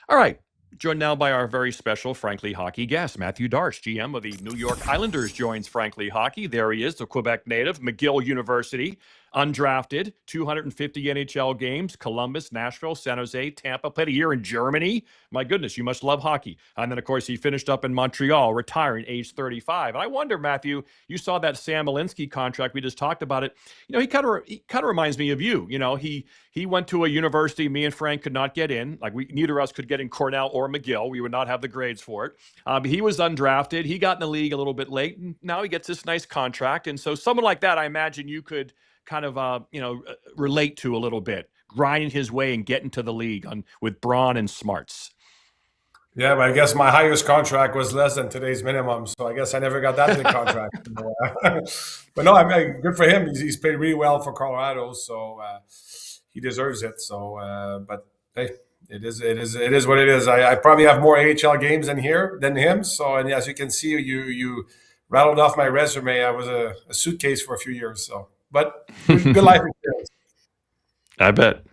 All right. Joined now by our very special Frankly Hockey guest, Mathieu Darche, GM of the New York Islanders, joins Frankly Hockey. There he is, the Quebec native, McGill University, undrafted, 250 NHL games, Columbus, Nashville, San Jose, Tampa, played a year in Germany. My goodness, you must love hockey. And then, of course, he finished up in Montreal, retiring age 35. And I wonder, Matthew, you saw that Sam Alinsky contract. We just talked about it. He kind of reminds me of you. He went to a university me and Frank could not get in. Like neither of us could get in Cornell or McGill. We would not have the grades for it. He was undrafted. He got in the league a little bit late, and now he gets this nice contract. And so someone like that, I imagine you could kind of relate to a little bit, grinding his way and getting to the league with brawn and smarts. Yeah, but I guess my highest contract was less than today's minimum, so I guess I never got that big contract. But no, I mean, good for him. He's played really well for Colorado, so he deserves it. So, but hey, it is what it is. I probably have more AHL games than him. So, and as you can see, you rattled off my resume. I was a suitcase for a few years. So, but good life experience. I bet.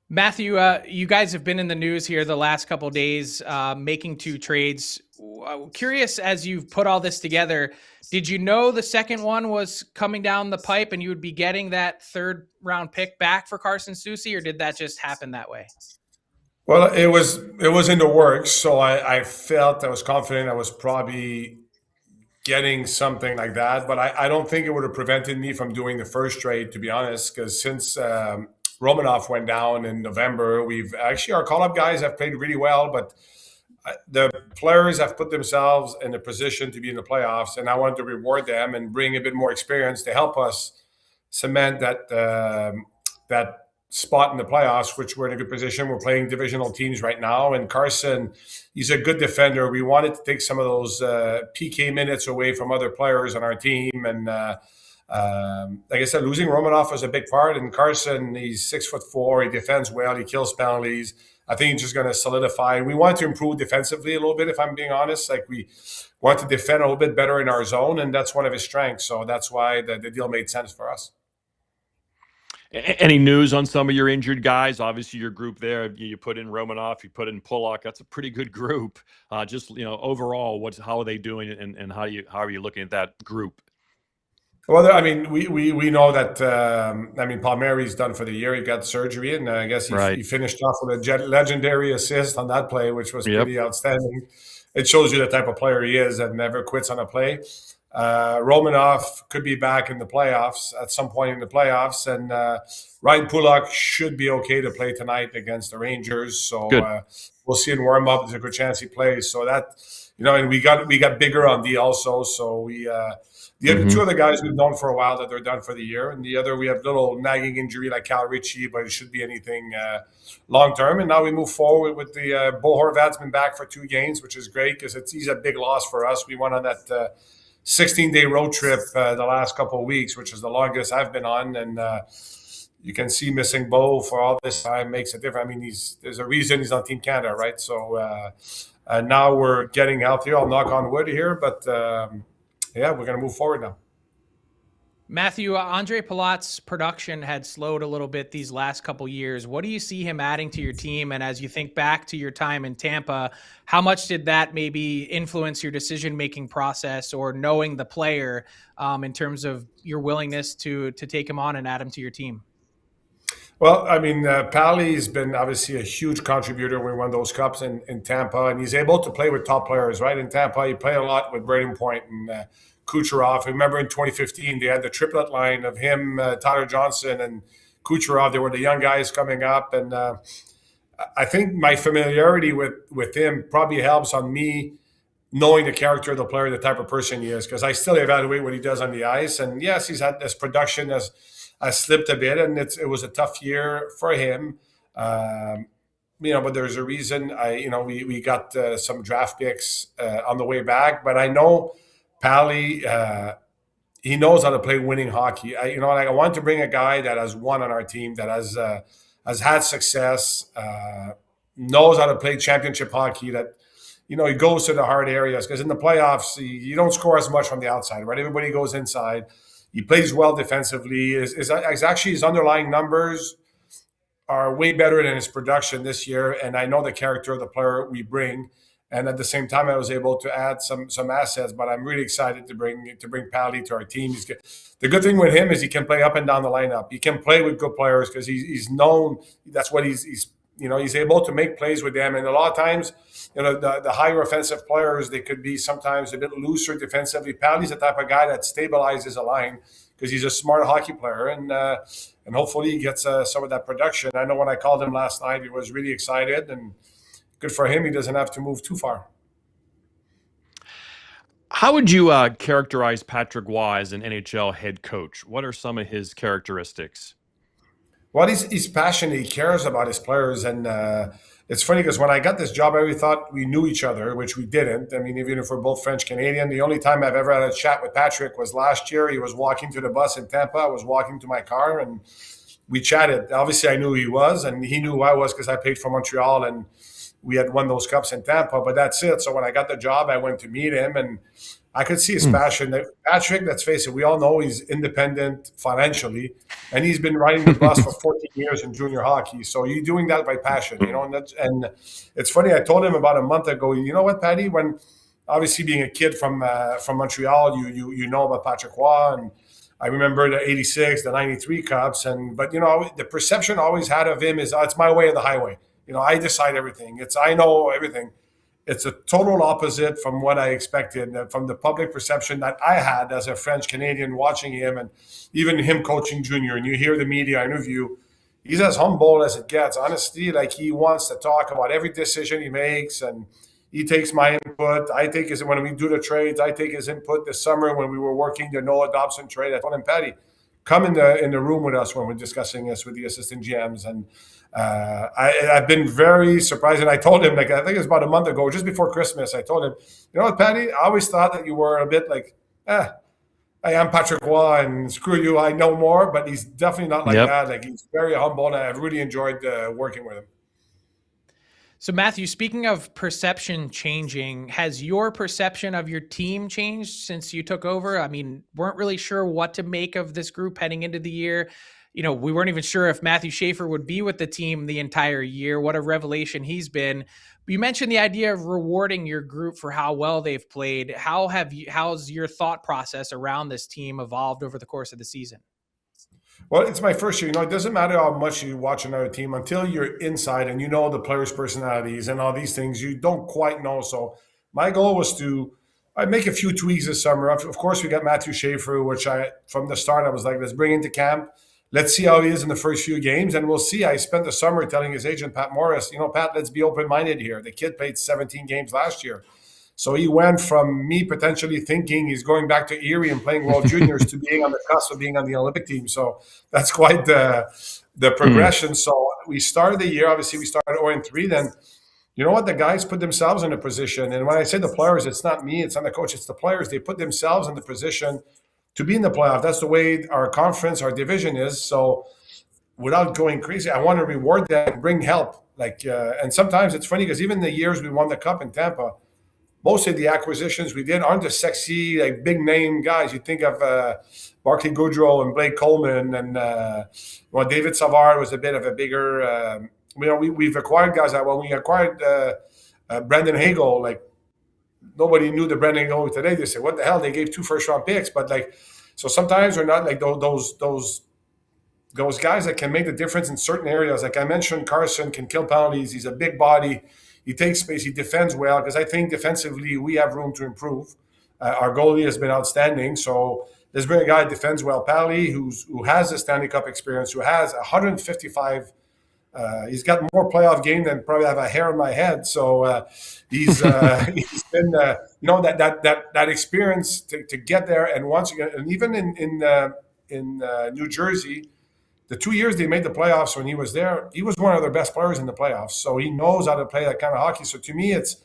Matthew, you guys have been in the news here the last couple of days, making 2 trades. Curious, as you've put all this together, did you know the second one was coming down the pipe and you would be getting that 3rd round pick back for Carson Soucy, or did that just happen that way? Well, it was in the works, so I was confident I was probably getting something like that, but I don't think it would have prevented me from doing the first trade, to be honest, because since Romanov went down in November, our call-up guys have played really well, but the players have put themselves in a position to be in the playoffs, and I wanted to reward them and bring a bit more experience to help us cement that spot in the playoffs, which we're in a good position. We're playing divisional teams right now, and Carson, he's a good defender. We wanted to take some of those PK minutes away from other players on our team, and like I said, losing Romanov was a big part. And Carson, he's 6'4", he defends well, he kills penalties. I think he's just going to solidify. We want to improve defensively a little bit, if I'm being honest. Like, we want to defend a little bit better in our zone, and that's one of his strengths. So that's why the deal made sense for us. Any news on some of your injured guys? Obviously, your group there, you put in Romanov, you put in Pulock. That's a pretty good group. Overall, how are they doing, and how are you looking at that group? Well, I mean, we know that. Palmieri's done for the year. He got surgery, and I guess he finished off with a legendary assist on that play, which was pretty outstanding. It shows you the type of player he is and never quits on a play. Romanov could be back in the playoffs at some point in the playoffs, and Ryan Pulock should be okay to play tonight against the Rangers. So we'll see in warm up. There's a good chance he plays. So that, and we got bigger on D also. So we. The other 2 other guys we've known for a while that they're done for the year, and the other we have little nagging injury like Cal Ritchie, but it should be anything long term. And now we move forward with the Bo Horvat's been back for 2 games, which is great because he's a big loss for us. We went on that 16-day road trip the last couple of weeks, which is the longest I've been on, and you can see missing Bo for all this time makes a difference. I mean, there's a reason he's on Team Canada, right? So now we're getting healthier. I'll knock on wood here, but. Yeah, we're going to move forward now. Matthew, Andre Palat's production had slowed a little bit these last couple years. What do you see him adding to your team? And as you think back to your time in Tampa, how much did that maybe influence your decision-making process or knowing the player in terms of your willingness to take him on and add him to your team? Well, I mean, Pally's been obviously a huge contributor when we won those cups in Tampa, and he's able to play with top players, right? In Tampa, he played a lot with Braden Point and Kucherov. Remember in 2015, they had the triplet line of him, Tyler Johnson, and Kucherov. They were the young guys coming up, and I think my familiarity with him probably helps on me knowing the character of the player, the type of person he is, because I still evaluate what he does on the ice. And yes, he's had this production has slipped a bit, and it was a tough year for him. But there's a reason. We got some draft picks on the way back, but I know Pally, he knows how to play winning hockey. I want to bring a guy that has won on our team, that has had success, knows how to play championship hockey. That he goes to the hard areas, because in the playoffs you don't score as much from the outside, right? Everybody goes inside. He plays well defensively. Is actually his underlying numbers are way better than his production this year, and I know the character of the player we bring. And at the same time, I was able to add some assets. But I'm really excited to bring Pally to our team. He's good. The good thing with him is he can play up and down the lineup. He can play with good players because he's known. That's what he's able to make plays with them. And a lot of times, the higher offensive players, they could be sometimes a bit looser defensively. Pally's the type of guy that stabilizes a line because he's a smart hockey player, and hopefully he gets some of that production. I know when I called him last night, he was really excited, and good for him. He doesn't have to move too far. How would you characterize Patrick Roy as an NHL head coach? What are some of his characteristics? Well, he's passionate. He cares about his players, and it's funny because when I got this job, I really thought we knew each other, which we didn't. I mean, even if we're both French Canadian, the only time I've ever had a chat with Patrick was last year. He was walking to the bus in Tampa. I was walking to my car, and we chatted. Obviously, I knew who he was, and he knew who I was because I played for Montreal, and we had won those cups in Tampa. But that's it. So when I got the job, I went to meet him, and I could see his passion. Patrick, let's face it, we all know he's independent financially, and he's been riding the bus for 14 years in junior hockey. So you're doing that by passion, and it's funny. I told him about a month ago, you know what, Patty, when obviously being a kid from Montreal, you know about Patrick Roy, and I remember the 86, the 93 cups, but the perception I always had of him is it's my way or the highway. I decide everything. I know everything. It's a total opposite from what I expected, from the public perception that I had as a French Canadian watching him, and even him coaching junior. And you hear the media interview, he's as humble as it gets. Honestly, like he wants to talk about every decision he makes, and he takes my input. I take his when we do the trades. I take his input this summer when we were working the Noah Dobson trade. I told him, Patty, come in the room with us when we're discussing this with the assistant GMs. And I've been very surprised. And I told him, I think it was about a month ago, just before Christmas, I told him, you know what, Patty, I always thought that you were a bit like, I am Patrick Roy and screw you, I know more. But he's definitely not like that. Like, he's very humble, and I've really enjoyed working with him. So, Mathieu, speaking of perception changing, has your perception of your team changed since you took over? I mean, weren't really sure what to make of this group heading into the year. We weren't even sure if Matthew Schaefer would be with the team the entire year. What a revelation he's been. You mentioned the idea of rewarding your group for how well they've played. How's your thought process around this team evolved over the course of the season? Well, it's my first year. It doesn't matter how much you watch another team until you're inside and you know the players' personalities and all these things. You don't quite know. So my goal was to make a few tweaks this summer. Of course, we got Mathieu Schaefer, which from the start, I was like, let's bring into camp. Let's see how he is in the first few games, and we'll see. I spent the summer telling his agent, Pat Morris, Pat, let's be open-minded here. The kid played 17 games last year. So he went from me potentially thinking he's going back to Erie and playing World Juniors to being on the cusp of being on the Olympic team. So that's quite the progression. So we started the year, obviously we started 0-3. Then, you know what? The guys put themselves in a position. And when I say the players, it's not me, it's not the coach, it's the players. They put themselves in the position to be in the playoff. That's the way our conference, our division is. So without going crazy, I want to reward them and bring help. And sometimes it's funny because even the years we won the cup in Tampa, most of the acquisitions we did aren't the sexy, big name guys. You think of Barclay Goodrow and Blake Coleman, and David Savard was a bit of a bigger. We've acquired guys when we acquired Brandon Hagel. Nobody knew the Brandon Hagel today. They said, "What the hell?" They gave 2 first-round picks, but so sometimes we're not like those guys that can make the difference in certain areas. Like I mentioned, Carson can kill penalties. He's a big body. He takes space. He defends well, because I think defensively we have room to improve. Our goalie has been outstanding. So let's bring a guy who defends well. Pally, who has the Stanley Cup experience, who has 155. He's got more playoff game than probably I have a hair on my head. So he's been that experience to get there. And once again, and even in New Jersey, the 2 years they made the playoffs when he was there, he was one of their best players in the playoffs. So he knows how to play that kind of hockey. So to me, it's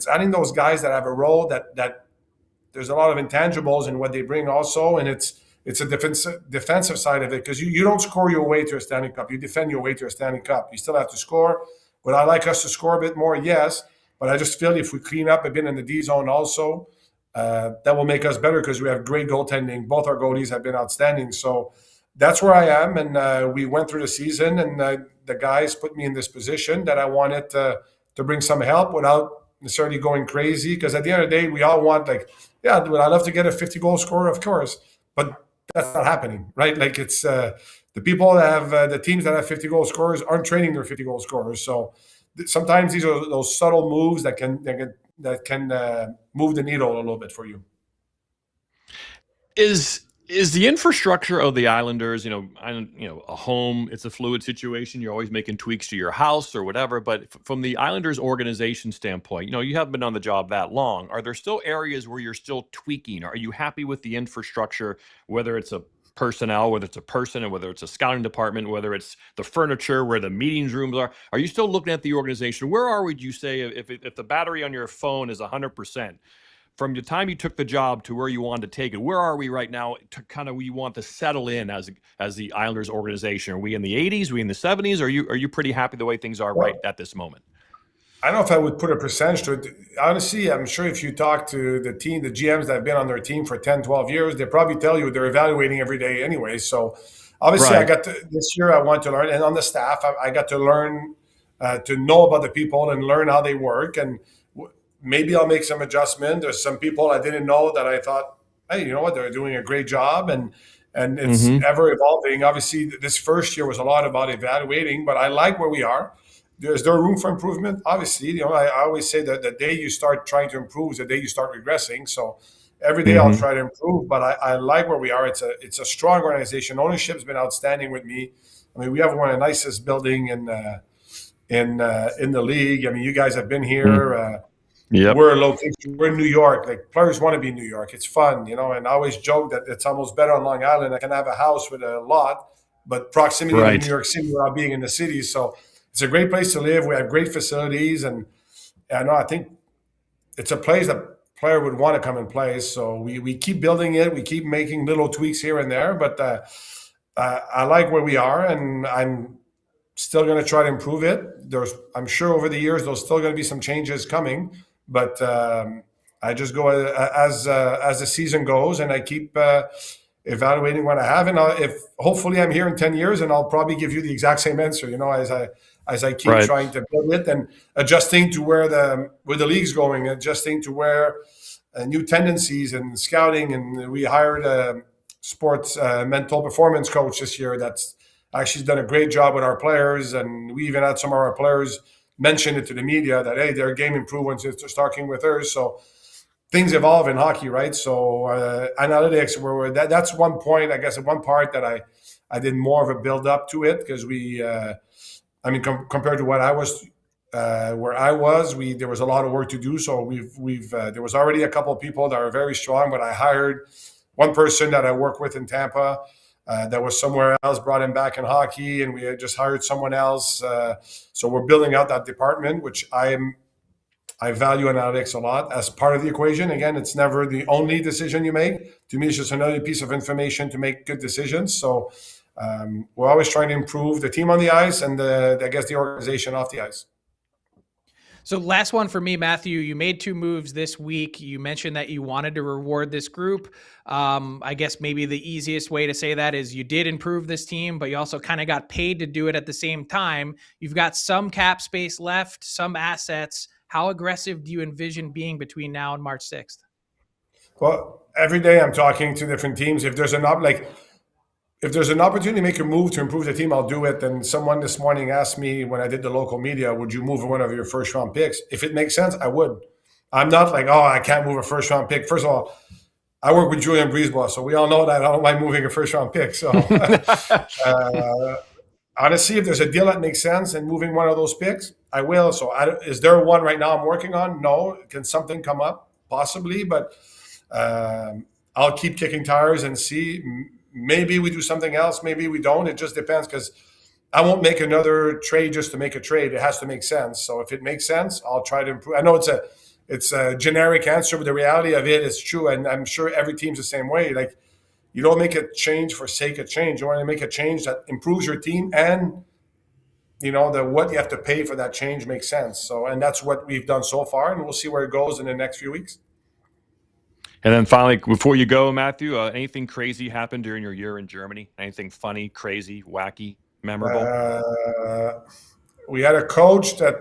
adding those guys that have a role that there's a lot of intangibles in what they bring also. And it's a defensive side of it, because you don't score your way to a Stanley Cup. You defend your way to a Stanley Cup. You still have to score. Would I like us to score a bit more? Yes. But I just feel if we clean up a bit in the D zone also, that will make us better, because we have great goaltending. Both our goalies have been outstanding. So that's where I am. And we went through the season, and the guys put me in this position that I wanted to bring some help without necessarily going crazy. Because at the end of the day, we all want, like, yeah, would I love to get a 50 goal scorer? Of course. But that's not happening, right? Like, it's the people that have the teams that have 50 goal scorers aren't training their 50 goal scorers. So sometimes these are those subtle moves that can move the needle a little bit for you. Is the infrastructure of the Islanders, a home? It's a fluid situation. You're always making tweaks to your house or whatever. But from the Islanders organization standpoint, you haven't been on the job that long. Are there still areas where you're still tweaking? Are you happy with the infrastructure, whether it's a personnel, whether it's a person, and whether it's a scouting department, whether it's the furniture, where the meetings rooms are? Are you still looking at the organization? Where are we, would you say, if the battery on your phone is 100%? From the time you took the job to where you wanted to take it, where are we right now to kind of where you want to settle in as the Islanders organization? Are we in the 80s? Are we in the 70s? Are you pretty happy the way things are right at this moment? I don't know if I would put a percentage to it. Honestly, I'm sure if you talk to the team, the GMs that have been on their team for 10, 12 years, they probably tell you they're evaluating every day anyway. So obviously Right. this year I want to learn, and on the staff, I got to learn to know about the people and learn how they work. And maybe I'll make some adjustment. There's some people I didn't know that I thought, hey, you know what, they're doing a great job, and it's Mm-hmm. ever evolving. Obviously, this first year was a lot about evaluating, but I like where we are. Is there room for improvement? Obviously, I always say that the day you start trying to improve is the day you start regressing. So every day I'll Mm-hmm. try to improve, but I like where we are. It's a strong organization. Ownership's been outstanding with me. I mean, we have one of the nicest building in the league. I mean, you guys have been here. Yep. We're a location. We're in New York. Like, players want to be in New York. It's fun, And I always joke that it's almost better on Long Island. I can have a house with a lot, but proximity to New Right. York City without being in the city. So it's a great place to live. We have great facilities, and I think it's a place that player would want to come and play. So we keep building it. We keep making little tweaks here and there, but I like where we are, and I'm still going to try to improve it. I'm sure over the years there's still going to be some changes coming, but I just go as the season goes, and I keep evaluating what I have. And if hopefully I'm here in 10 years, and I'll probably give you the exact same answer. As I keep Right. trying to build it and adjusting to where the league's going, adjusting to where new tendencies and scouting. And we hired a sports mental performance coach this year that's actually done a great job with our players, and we even had some of our players mention it to the media that, hey, their game improved once it's starting with us. So things evolve in hockey, right? So analytics, that's one point, I guess, at one part that I did more of a build up to it, because compared to what I was, where I was, there was a lot of work to do. So there was already a couple of people that are very strong, but I hired one person that I work with in Tampa that was somewhere else, brought him back in hockey, and we had just hired someone else. So we're building out that department, which I value analytics a lot as part of the equation. Again, it's never the only decision you make. To me, it's just another piece of information to make good decisions. So we're always trying to improve the team on the ice, and I guess the organization off the ice. So last one for me, Matthew, you made 2 moves this week. You mentioned that you wanted to reward this group. I guess maybe the easiest way to say that is you did improve this team, but you also kind of got paid to do it at the same time. You've got some cap space left, some assets. How aggressive do you envision being between now and March 6th? Well, every day I'm talking to different teams. If there's an opportunity to make a move to improve the team, I'll do it. And someone this morning asked me when I did the local media, would you move one of your first round picks? If it makes sense, I would. I'm not like, oh, I can't move a first round pick. First of all, I work with Julien Brisebois, so we all know that I don't like moving a first round pick. So honestly, if there's a deal that makes sense and moving one of those picks, I will. So is there one right now I'm working on? No. Can something come up? Possibly, but I'll keep kicking tires and see. Maybe we do something else. Maybe we don't. It just depends, because I won't make another trade just to make a trade. It has to make sense. So if it makes sense, I'll try to improve. I know it's a generic answer, but the reality of it is true. And I'm sure every team's the same way. Like, you don't make a change for sake of change. You want to make a change that improves your team, and what you have to pay for that change makes sense. So, and that's what we've done so far, and we'll see where it goes in the next few weeks. And then finally, before you go, Matthew, anything crazy happened during your year in Germany? Anything funny, crazy, wacky, memorable? We had a coach that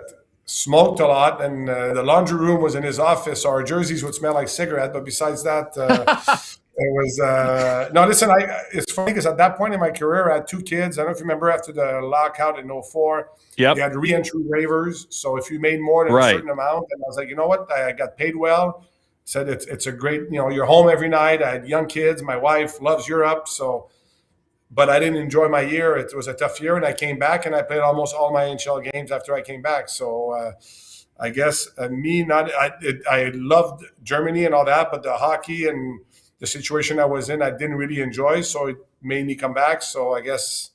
smoked a lot, and the laundry room was in his office. So our jerseys would smell like cigarette. But besides that, it was no. Listen, it's funny because at that point in my career, I had 2 kids. I don't know if you remember after the lockout in '04, Yep. they had re-entry waivers. So if you made more than a certain amount, and I was like, you know what, I got paid well. Said it's a great, you're home every night. I had young kids. My wife loves Europe, so. But I didn't enjoy my year. It was a tough year, and I came back and I played almost all my NHL games after I came back. So I guess I loved Germany and all that, but the hockey and the situation I was in, I didn't really enjoy. So it made me come back. So I guess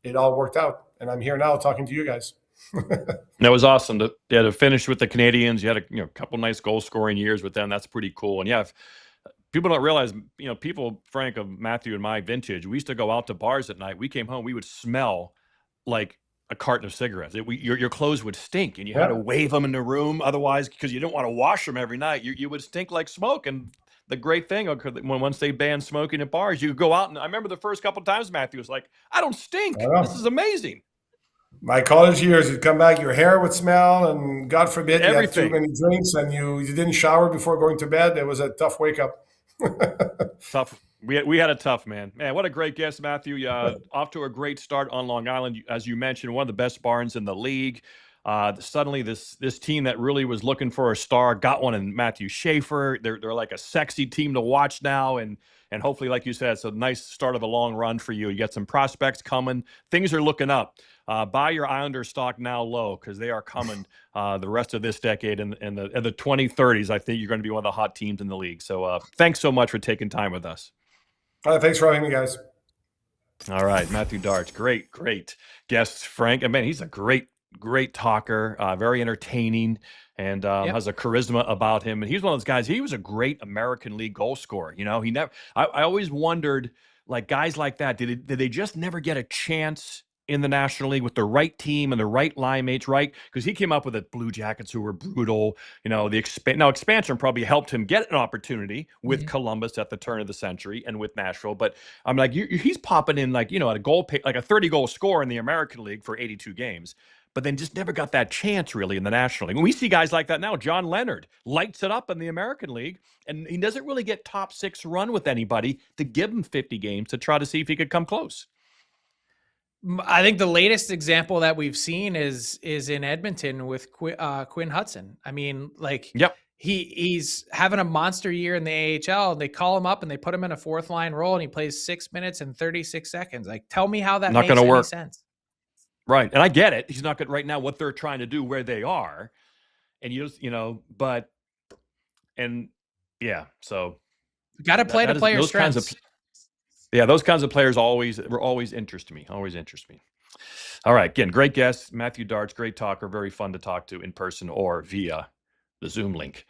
it all worked out, and I'm here now talking to you guys. That was awesome to finish with the Canadians. You had a couple nice goal scoring years with them. That's pretty cool. And yeah, people don't realize, people, Frank, of Matthew and my vintage, we used to go out to bars at night. We came home, we would smell like a carton of cigarettes. Your clothes would stink, and you had to wave them in the room. Otherwise, because you didn't want to wash them every night, you would stink like smoke. And the great thing, once they banned smoking at bars, you could go out. And I remember the first couple of times Matthew was like, I don't stink. This is amazing. My college years, you'd come back, your hair would smell, and God forbid you had too Everything. many drinks and you didn't shower before going to bed. It was a tough wake up. Tough. We had a tough man. What a great guest, Matthew. Off to a great start on Long Island, as you mentioned, one of the best barns in the league. Suddenly, this team that really was looking for a star got one in Matthew Schaefer. They're like a sexy team to watch now, and hopefully, like you said, it's a nice start of a long run for you. You got some prospects coming. Things are looking up. Buy your Islander stock now low, because they are coming the rest of this decade. In the 2030s, I think you're going to be one of the hot teams in the league. So thanks so much for taking time with us. Thanks for having me, guys. All right, Mathieu Darche, great guest, Frank. I mean, he's a great talker, very entertaining, and has a charisma about him. And he's one of those guys. He was a great American League goal scorer. He never. I always wondered, like, guys like that, did they just never get a chance in the National League with the right team and the right line mates, right? Because he came up with the Blue Jackets, who were brutal. Now expansion probably helped him get an opportunity with Columbus at the turn of the century and with Nashville. But I'm like, he's popping in like, at a goal, like a 30-goal score in the American League for 82 games. But then just never got that chance really in the National League. And we see guys like that now. John Leonard lights it up in the American League, and he doesn't really get top 6 run with anybody to give him 50 games to try to see if he could come close. I think the latest example that we've seen is in Edmonton with Quinn Hudson. I mean, like, he's having a monster year in the AHL, and they call him up and they put him in a 4th line role, and he plays 6 minutes and 36 seconds. Like, tell me how that makes any sense. Right. And I get it. He's not good right now, what they're trying to do, where they are. And so got to play to players' strengths. Those kinds of players always interest me. All right. Again, great guest, Mathieu Darche, great talker, very fun to talk to in person or via the Zoom link.